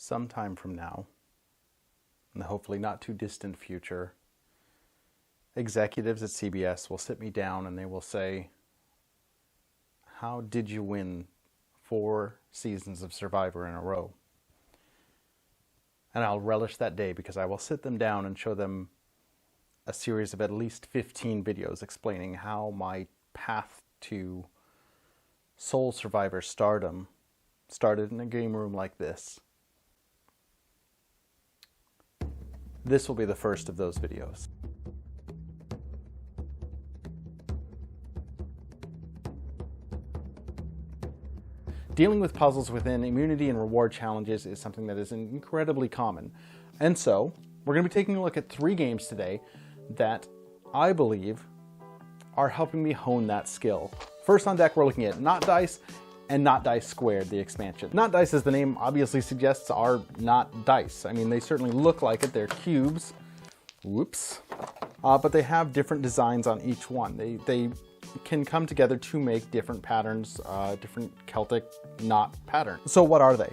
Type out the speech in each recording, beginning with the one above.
sometime from now, in the hopefully not too distant future, executives at CBS will sit me down and they will say, how did you win 4 seasons of Survivor in a row? And I'll relish that day because I will sit them down and show them a series of at least 15 videos explaining how my path to Sole Survivor stardom started in a game room like this. This will be the first of those videos. Dealing with puzzles within immunity and reward challenges is something that is incredibly common. And so, we're going to be taking a look at 3 games today that I believe are helping me hone that skill. First on deck, we're looking at Not Dice and Not Dice Squared, the expansion. Not Dice, as the name obviously suggests, are not dice. I mean, they certainly look like it. They're cubes. Whoops. But they have different designs on each one. They can come together to make different patterns, different Celtic knot patterns. So what are they?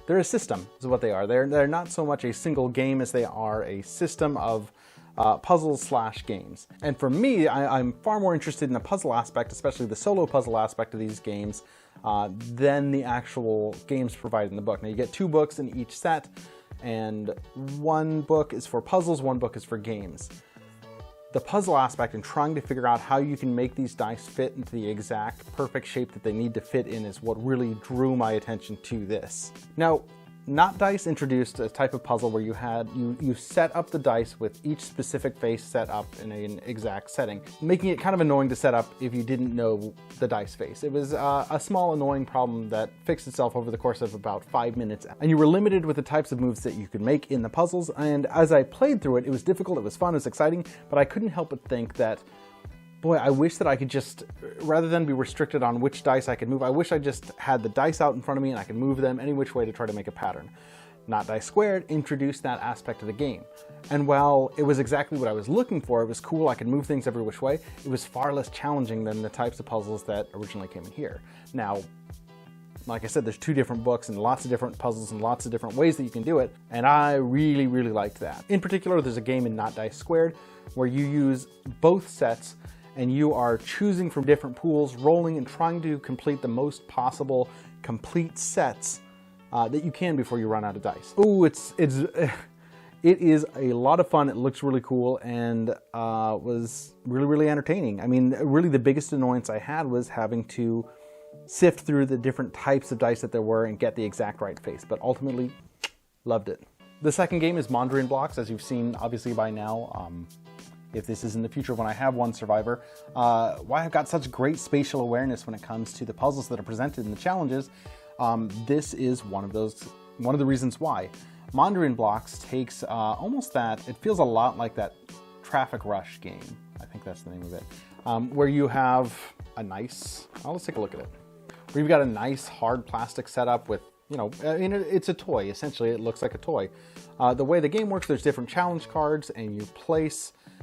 They're a system, is what they are. They're not so much a single game as they are a system of puzzles / games. And for me, I'm far more interested in the puzzle aspect, especially the solo puzzle aspect of these games, than the actual games provided in the book. Now you get 2 books in each set, and 1 book is for puzzles, 1 book is for games. The puzzle aspect and trying to figure out how you can make these dice fit into the exact perfect shape that they need to fit in is what really drew my attention to this. Now, Not Dice introduced a type of puzzle where you set up the dice with each specific face set up in an exact setting, making it kind of annoying to set up if you didn't know the dice face. It was a small annoying problem that fixed itself over the course of about 5 minutes, and you were limited with the types of moves that you could make in the puzzles. And as I played through it, it was difficult, it was fun, it was exciting, but I couldn't help but think that, boy, I wish that I could just, rather than be restricted on which dice I could move, I wish I just had the dice out in front of me and I could move them any which way to try to make a pattern. Not Dice Squared introduced that aspect of the game. And while it was exactly what I was looking for, it was cool, I could move things every which way, it was far less challenging than the types of puzzles that originally came in here. Now, like I said, there's 2 different books and lots of different puzzles and lots of different ways that you can do it, and I really, really liked that. In particular, there's a game in Not Dice Squared where you use both sets and you are choosing from different pools, rolling and trying to complete the most possible complete sets that you can before you run out of dice. Ooh, it is a lot of fun. It looks really cool and was really, really entertaining. I mean, really the biggest annoyance I had was having to sift through the different types of dice that there were and get the exact right face, but ultimately loved it. The second game is Mondrian Blocks, as you've seen obviously by now. If this is in the future when I have won Survivor, why I've got such great spatial awareness when it comes to the puzzles that are presented in the challenges. This is one of the reasons why. Mondrian Blocks takes almost that, it feels a lot like that Traffic Rush game, I think that's the name of it, where you have a nice, let's take a look at it, where you've got a nice hard plastic setup with, you know, I mean, it's a toy, essentially it looks like a toy. The way the game works, there's different challenge cards and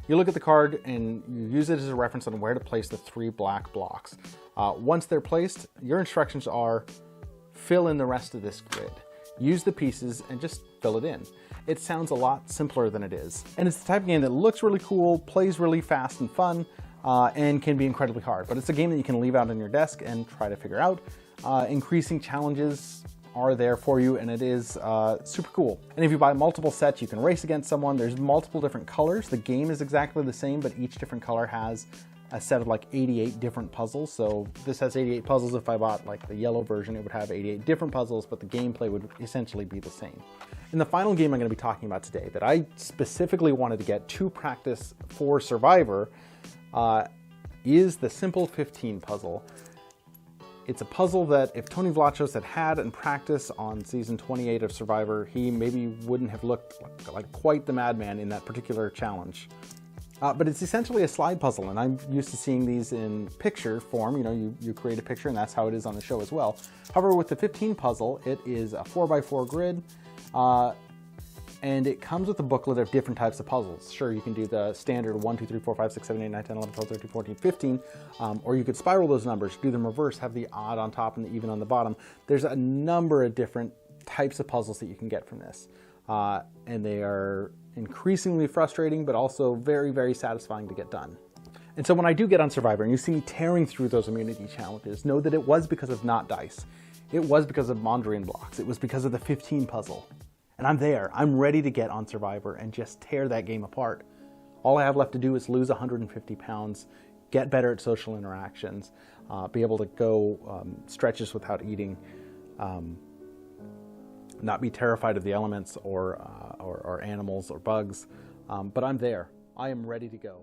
you look at the card and you use it as a reference on where to place the 3 black blocks. Once they're placed, your instructions are fill in the rest of this grid. Use the pieces and just fill it in. It sounds a lot simpler than it is. And it's the type of game that looks really cool, plays really fast and fun, and can be incredibly hard. But it's a game that you can leave out on your desk and try to figure out. Increasing challenges are there for you, and it is super cool. And if you buy multiple sets, you can race against someone. There's multiple different colors. The game is exactly the same, but each different color has a set of like 88 different puzzles. So this has 88 puzzles. If I bought like the yellow version, it would have 88 different puzzles, but the gameplay would essentially be the same. And the final game I'm going to be talking about today that I specifically wanted to get to practice for Survivor is the Simple 15 puzzle. It's a puzzle that if Tony Vlachos had in practice on season 28 of Survivor, he maybe wouldn't have looked like quite the madman in that particular challenge. But it's essentially a slide puzzle, and I'm used to seeing these in picture form. You know, you create a picture, and that's how it is on the show as well. However, with the 15 puzzle, it is a 4x4 grid, and it comes with a booklet of different types of puzzles. Sure, you can do the standard 1, 2, 3, 4, 5, 6, 7, 8, 9, 10, 11, 12, 13, 14, 15, or you could spiral those numbers, do them reverse, have the odd on top and the even on the bottom. There's a number of different types of puzzles that you can get from this, and they are increasingly frustrating, but also very, very satisfying to get done. And so when I do get on Survivor and you see me tearing through those immunity challenges, know that it was because of not dice. It was because of Mondrian Blocks. It was because of the 15 puzzle. And I'm there. I'm ready to get on Survivor and just tear that game apart. All I have left to do is lose 150 pounds, get better at social interactions, be able to go stretches without eating, not be terrified of the elements or animals or bugs. But I'm there. I am ready to go.